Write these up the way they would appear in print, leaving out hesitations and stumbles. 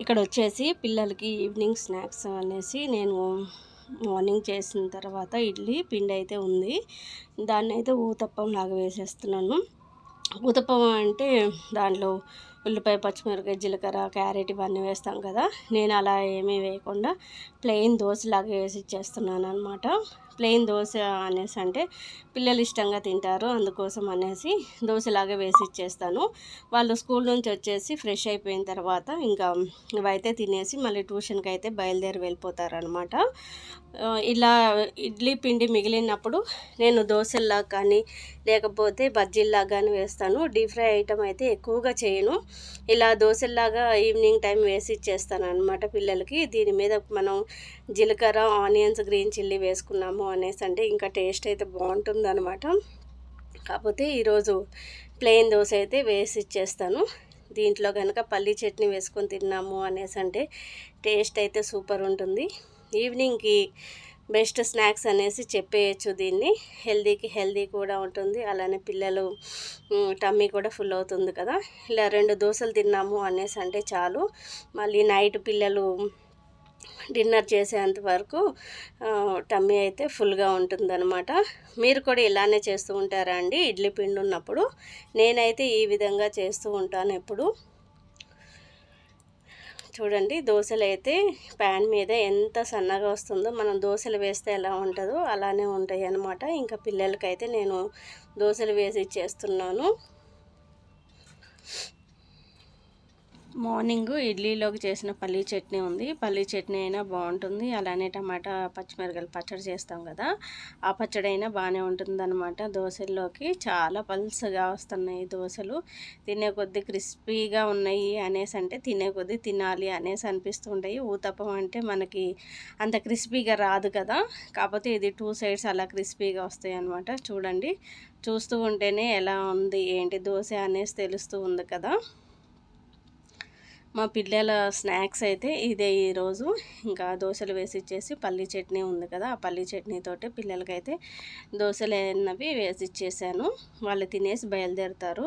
ఇక్కడ వచ్చేసి పిల్లలకి ఈవినింగ్ స్నాక్స్ అనేసి నేను మార్నింగ్ చేసిన తర్వాత ఇడ్లీ పిండి అయితే ఉంది. దాన్ని అయితే ఊతప్పం లాగా వేసేస్తున్నాను. ఊతప్పం అంటే దాంట్లో ఉల్లిపాయ, పచ్చిమిరపకాయ, జీలకర్ర, క్యారెట్ ఇవన్నీ వేస్తాం కదా. నేను అలా ఏమీ వేయకుండా ప్లెయిన్ దోశలాగా వేసి ఇచ్చేస్తున్నాను అనమాట. ప్లెయిన్ దోశ అనేసి అంటే పిల్లలు ఇష్టంగా తింటారు, అందుకోసం అనేసి దోశలాగా వేసి ఇచ్చేస్తాను. వాళ్ళు స్కూల్ నుంచి వచ్చేసి ఫ్రెష్ అయిపోయిన తర్వాత ఇంకా ఇవైతే తినేసి మళ్ళీ ట్యూషన్కి అయితే బయలుదేరి వెళ్ళిపోతారనమాట. ఇలా ఇడ్లీ పిండి మిగిలినప్పుడు నేను దోశల్లా కానీ లేకపోతే బజ్జీల్లాగా కానీ వేస్తాను. డీప్ ఫ్రై ఐటమ్ అయితే ఎక్కువగా చేయను. ఇలా దోశల్లాగా ఈవినింగ్ టైం వేసి ఇచ్చేస్తాను అనమాట పిల్లలకి. దీని మీద మనం జీలకర్ర, ఆనియన్స్, గ్రీన్ చిల్లీ వేసుకున్నాము అనేసి అంటే ఇంకా టేస్ట్ అయితే బాగుంటుంది అనమాట. కాకపోతే ఈరోజు ప్లెయిన్ దోశ అయితే వేసి ఇచ్చేస్తాను. దీంట్లో కనుక పల్లీ చట్నీ వేసుకొని తిన్నాము అనేసి అంటే టేస్ట్ అయితే సూపర్ ఉంటుంది. ఈవినింగ్కి బెస్ట్ స్నాక్స్ అనేసి చెప్పేయచ్చు దీన్ని. హెల్దీకి హెల్దీ కూడా ఉంటుంది, అలానే పిల్లలు టమ్మీ కూడా ఫుల్ అవుతుంది కదా. ఇలా 2 దోశలు తిన్నాము అనేసి అంటే చాలు. మళ్ళీ నైట్ పిల్లలు డిన్నర్ చేసేంత వరకు టమ్మీ అయితే ఫుల్గా ఉంటుందన్నమాట. మీరు కూడా ఇలానే చేస్తూ ఉంటారా అండి ఇడ్లీ పిండి ఉన్నప్పుడు? నేనైతే ఈ విధంగా చేస్తూ ఉంటాను ఎప్పుడు. చూడండి, దోశలు అయితే ప్యాన్ మీద ఎంత సన్నగా వస్తుందో, మనం దోశలు వేస్తే ఎలా ఉంటుందో అలానే ఉంటాయి అన్నమాట. ఇంకా పిల్లలకైతే నేను దోశలు వేసి ఇచ్చేస్తున్నాను. మార్నింగ్ ఇడ్లీలోకి చేసిన పల్లీ చట్నీ ఉంది. పల్లీ చట్నీ అయినా బాగుంటుంది, అలానే టమాటా పచ్చిమిరపకాయలు పచ్చడి చేస్తాం కదా, ఆ పచ్చడి అయినా బాగానే ఉంటుంది అనమాట. దోశల్లోకి చాలా పల్సగా వస్తున్నాయి దోశలు. తినే కొద్దీ క్రిస్పీగా ఉన్నాయి అనేసి అంటే తినే కొద్దీ తినాలి అనేసి అనిపిస్తుంటాయి. ఊతప్పం అంటే మనకి అంత క్రిస్పీగా రాదు కదా, కాకపోతే ఇది 2 సైడ్స్ అలా క్రిస్పీగా వస్తాయి అనమాట. చూడండి, చూస్తూ ఉంటేనే ఎలా ఉంది ఏంటి దోశ అనేసి తెలుస్తూ ఉంది కదా. మా పిల్లల స్నాక్స్ అయితే ఇదే ఈరోజు. ఇంకా దోశలు వేసి ఇచ్చేసి పల్లీ చట్నీ ఉంది కదా, ఆ పల్లీ చట్నీతోటి పిల్లలకైతే దోశలు అన్నవి వేసి ఇచ్చేసాను. వాళ్ళు తినేసి బయలుదేరుతారు.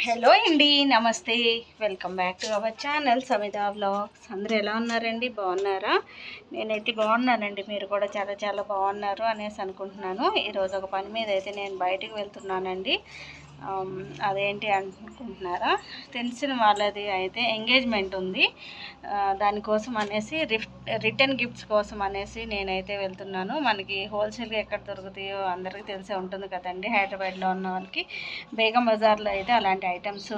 హలో అండి, నమస్తే, welcome back to our channel Samitha vlogs. అందరూ ఎలా ఉన్నారండి? బాగున్నారా? నేనైతే బాగున్నానండి. మీరు కూడా చాలా చాలా బాగున్నారు అనేసి అనుకుంటున్నాను. ఈరోజు ఒక పని మీద అయితే నేను బయటికి వెళ్తున్నానండి. అదేంటి అనుకుంటున్నారా? తెలిసిన వాళ్ళది అయితే ఎంగేజ్మెంట్ ఉంది. దానికోసం అనేసి రిటర్న్ గిఫ్ట్స్ కోసం అనేసి నేనైతే వెళ్తున్నాను. మనకి హోల్సేల్గా ఎక్కడ దొరుకుతాయో అందరికీ తెలిసే ఉంటుంది కదండి. హైదరాబాద్లో ఉన్న వాళ్ళకి బేగం బజార్లో అయితే అలాంటి ఐటమ్స్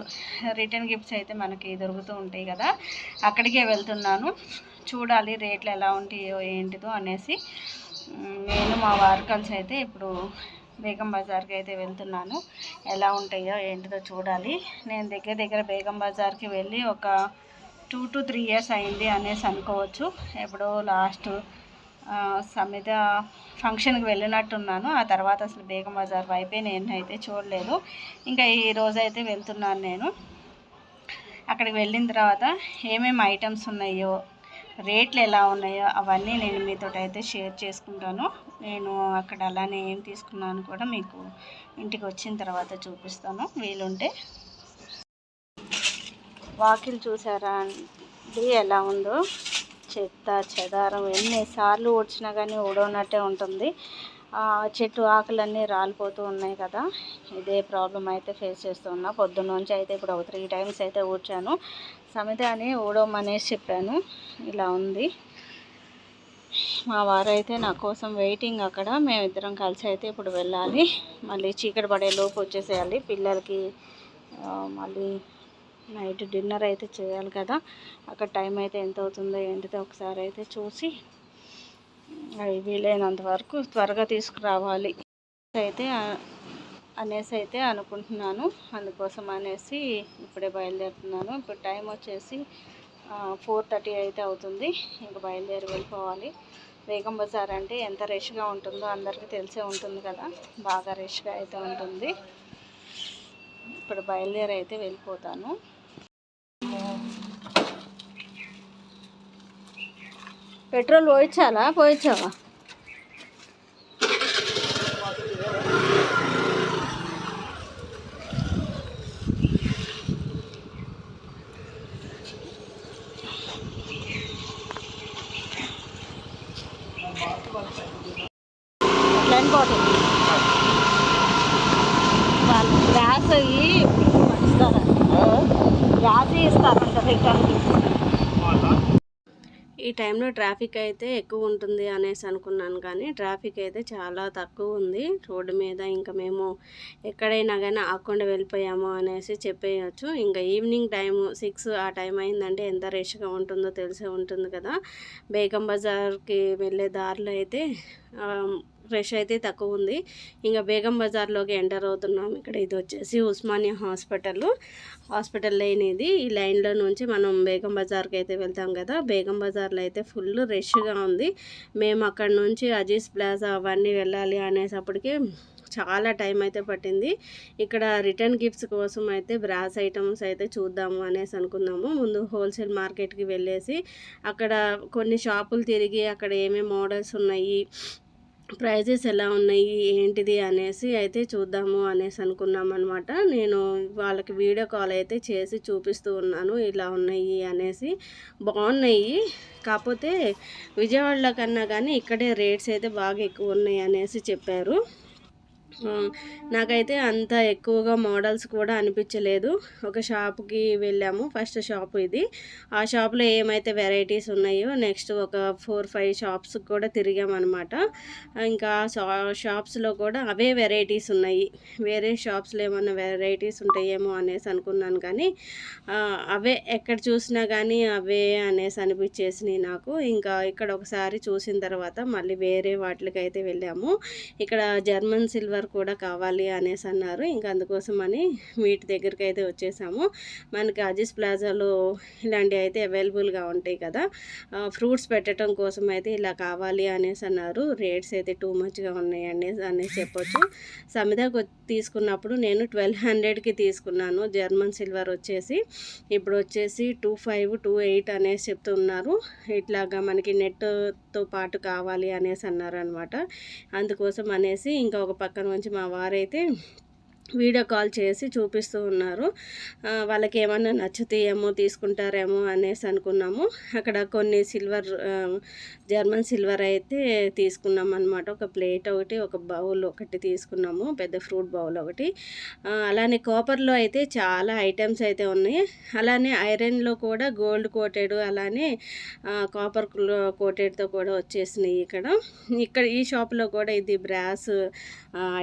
రిటర్న్ గిఫ్ట్స్ అయితే మనకి దొరుకుతూ ఉంటాయి కదా, అక్కడికే వెళ్తున్నాను. చూడాలి రేట్లు ఎలా ఉంటాయో ఏంటిదో అనేసి. నేను మా వారు కలిసి అయితే ఇప్పుడు బేగం బజార్కి అయితే వెళ్తున్నాను. ఎలా ఉంటాయో ఏంటిదో చూడాలి. నేను దగ్గర బేగం బజార్కి వెళ్ళి ఒక 2 to 3 years అయింది అనేసి అనుకోవచ్చు. ఎప్పుడో లాస్ట్ సమిత ఫంక్షన్కి వెళ్ళినట్టున్నాను. ఆ తర్వాత అసలు బేగం బజార్ వైపే నేనైతే చూడలేదు. ఇంకా ఈరోజు అయితే వెళ్తున్నాను నేను. అక్కడికి వెళ్ళిన తర్వాత ఏమేమి ఐటమ్స్ ఉన్నాయో, రేట్లు ఎలా ఉన్నాయో అవన్నీ నేను మీతో అయితే షేర్ చేసుకుంటాను. నేను అక్కడ అలానే ఏం తీసుకున్నాను కూడా మీకు ఇంటికి వచ్చిన తర్వాత చూపిస్తాను వీలుంటే. వాకిలు చూసారా అండి ఎలా ఉందో? చెత్త చెదారం ఎన్నిసార్లు ఊడ్చినా కానీ ఊడనట్టే ఉంటుంది. చెట్టు ఆకులన్నీ రాలిపోతూ ఉన్నాయి కదా, ఇదే ప్రాబ్లం అయితే ఫేస్ చేస్తున్నా. పొద్దున్న నుంచి అయితే ఇప్పుడు ఒక 3 times అయితే ఊడ్చాను. సమిత అని ఊడమనేసి చెప్పాను. ఇలా ఉంది. మా వారు అయితే నా కోసం వెయిటింగ్ అక్కడ. మేమిద్దరం కలిసి అయితే ఇప్పుడు వెళ్ళాలి. మళ్ళీ చీకటి పడే లోపు వచ్చేసేయాలి. పిల్లలకి మళ్ళీ నైట్ డిన్నర్ అయితే చేయాలి కదా. అక్కడ టైం అయితే ఎంత అవుతుందో ఏంటిదో ఒకసారి అయితే చూసి అవి వీలైనంత వరకు త్వరగా తీసుకురావాలి అయితే అనేసి అయితే అనుకుంటున్నాను. అందుకోసం అనేసి ఇప్పుడే బయలుదేరుతున్నాను. ఇప్పుడు టైం వచ్చేసి 4:30 అయితే అవుతుంది. ఇంకా బయలుదేరి వెళ్ళిపోవాలి. బేగం బజార్ అంటే ఎంత రష్గా ఉంటుందో అందరికీ తెలిసే ఉంటుంది కదా, బాగా రష్గా అయితే ఉంటుంది. ఇప్పుడు బయలుదేరి అయితే వెళ్ళిపోతాను. పెట్రోల్ పోయించావా? అట్లా పోతుంది వాళ్ళు గ్యాస్ ఇస్తారా, గ్యాస్ ఇస్తారంట రిటర్న్కి. ఈ టైంలో ట్రాఫిక్ అయితే ఎక్కువ ఉంటుంది అనేసి అనుకున్నాను, కానీ ట్రాఫిక్ అయితే చాలా తక్కువ ఉంది రోడ్డు మీద. ఇంకా మేము ఎక్కడైనా కానీ ఆకుండా వెళ్ళిపోయాము అనేసి చెప్పేయచ్చు. ఇంకా ఈవినింగ్ టైము 6 ఆ టైం అయిందంటే ఎంత రష్గా ఉంటుందో తెలిసే ఉంటుంది కదా. బేగం బజార్కి వెళ్ళే దారిలో అయితే రష్ అయితే తక్కువ ఉంది. ఇంకా బేగం బజార్లోకి ఎంటర్ అవుతున్నాం. ఇక్కడ ఇది వచ్చేసి ఉస్మానియా హాస్పిటల్ లైన్ ఇది. ఈ లైన్లో నుంచి మనం బేగం బజార్కి అయితే వెళ్తాం కదా. బేగం బజార్లో అయితే ఫుల్ రష్గా ఉంది. మేము అక్కడ నుంచి అజీజ్ ప్లాజా అవన్నీ వెళ్ళాలి అనేసప్పటికి చాలా టైం అయితే పట్టింది. ఇక్కడ రిటర్న్ గిఫ్ట్స్ కోసం అయితే బ్రాస్ ఐటమ్స్ అయితే చూద్దాము అనేసి అనుకున్నాము. ముందు హోల్సేల్ మార్కెట్కి వెళ్ళేసి అక్కడ కొన్ని షాపులు తిరిగి అక్కడ ఏమేమి మోడల్స్ ఉన్నాయి, ప్రైజెస్ ఎలా ఉన్నాయి, ఏంటిది అనేసి అయితే చూద్దాము అనేసి అనుకున్నాం అనమాట. నేను వాళ్ళకి వీడియో కాల్ అయితే చేసి చూపిస్తూ ఉన్నాను, ఇలా ఉన్నాయి అనేసి. బాగున్నాయి, కాకపోతే విజయవాడలో కన్నా కానీ ఇక్కడే రేట్స్ అయితే బాగా ఎక్కువ ఉన్నాయి అనేసి చెప్పారు. నాకైతే అంత ఎక్కువగా మోడల్స్ కూడా అనిపించలేదు. ఒక షాప్కి వెళ్ళాము, ఫస్ట్ షాప్ ఇది. ఆ షాప్లో ఏమైతే వెరైటీస్ ఉన్నాయో నెక్స్ట్ ఒక 4-5 షాప్స్ కూడా తిరిగామన్నమాట. ఇంకా షాప్స్లో కూడా అవే వెరైటీస్ ఉన్నాయి. వేరే షాప్స్లో ఏమన్నా వెరైటీస్ ఉంటాయేమో అనేసి అనుకున్నాను, కానీ అవే ఎక్కడ చూసినా కానీ అవే అనేసి అనిపించేసినాయి నాకు. ఇంకా ఇక్కడ ఒకసారి చూసిన తర్వాత మళ్ళీ వేరే వాటికి అయితే వెళ్ళాము. ఇక్కడ జర్మన్ సిల్వర్ కూడా కావాలి అనేసి అన్నారు. ఇంకా అందుకోసం అని వీటి దగ్గరికి అయితే వచ్చేసాము. మనకి అజీజ్ ప్లాజాలో ఇలాంటివి అయితే అవైలబుల్గా ఉంటాయి కదా. ఫ్రూట్స్ పెట్టడం కోసం అయితే ఇలా కావాలి అనేసి అన్నారు. రేట్స్ అయితే టూ మచ్గా ఉన్నాయి అనేసి చెప్పొచ్చు. సమిధకు తీసుకున్నప్పుడు నేను 1200కి తీసుకున్నాను. జర్మన్ సిల్వర్ వచ్చేసి ఇప్పుడు వచ్చేసి 2528 అనేసి చెప్తున్నారు. ఇట్లాగా మనకి నెట్తో పాటు కావాలి అనేసి అన్నారు అనమాట. అందుకోసం అనేసి ఇంకా ఒక పక్కన నుంచి మా వారైతే వీడియో కాల్ చేసి చూపిస్తూ ఉన్నారు. వాళ్ళకి ఏమన్నా నచ్చుతాయేమో, తీసుకుంటారేమో అనేసి అనుకున్నాము. అక్కడ కొన్ని జర్మన్ సిల్వర్ అయితే తీసుకున్నాం అనమాట. ఒక ప్లేట్ ఒకటి, ఒక బౌల్ ఒకటి తీసుకున్నాము, పెద్ద ఫ్రూట్ బౌల్ ఒకటి. అలానే కాపర్లో అయితే చాలా ఐటమ్స్ అయితే ఉన్నాయి. అలానే ఐరన్లో కూడా గోల్డ్ కోటెడ్, అలానే కాపర్ కోటెడ్తో కూడా వచ్చేసినాయి. ఇక్కడ ఈ షాప్లో కూడా ఇది బ్రాస్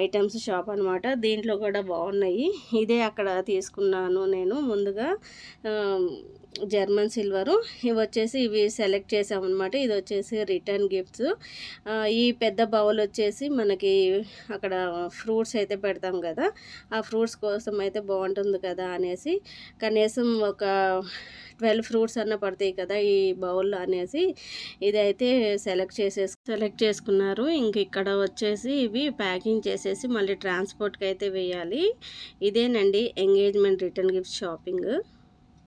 ఐటమ్స్ షాప్ అనమాట. దీంట్లో కూడా బాగున్నాయి. ఇదే అక్కడ తీసుకున్నాను నేను ముందుగా జర్మన్ సిల్వరు. ఇవి సెలెక్ట్ చేసామన్నమాట. ఇది వచ్చేసి రిటర్న్ గిఫ్ట్స్. ఈ పెద్ద బౌల్ వచ్చేసి మనకి అక్కడ ఫ్రూట్స్ అయితే పెడతాం కదా, ఆ ఫ్రూట్స్ కోసం అయితే బాగుంటుంది కదా అనేసి కనీసం ఒక 12 ఫ్రూట్స్ అన్న పడతాయి కదా ఈ బౌల్లో అనేసి ఇదైతే సెలెక్ట్ చేసుకున్నారు. ఇంక ఇక్కడ వచ్చేసి ఇవి ప్యాకింగ్ చేసేసి మళ్ళీ ట్రాన్స్పోర్ట్కి అయితే వేయాలి. ఇదేనండి ఎంగేజ్మెంట్ రిటర్న్ గిఫ్ట్ షాపింగ్.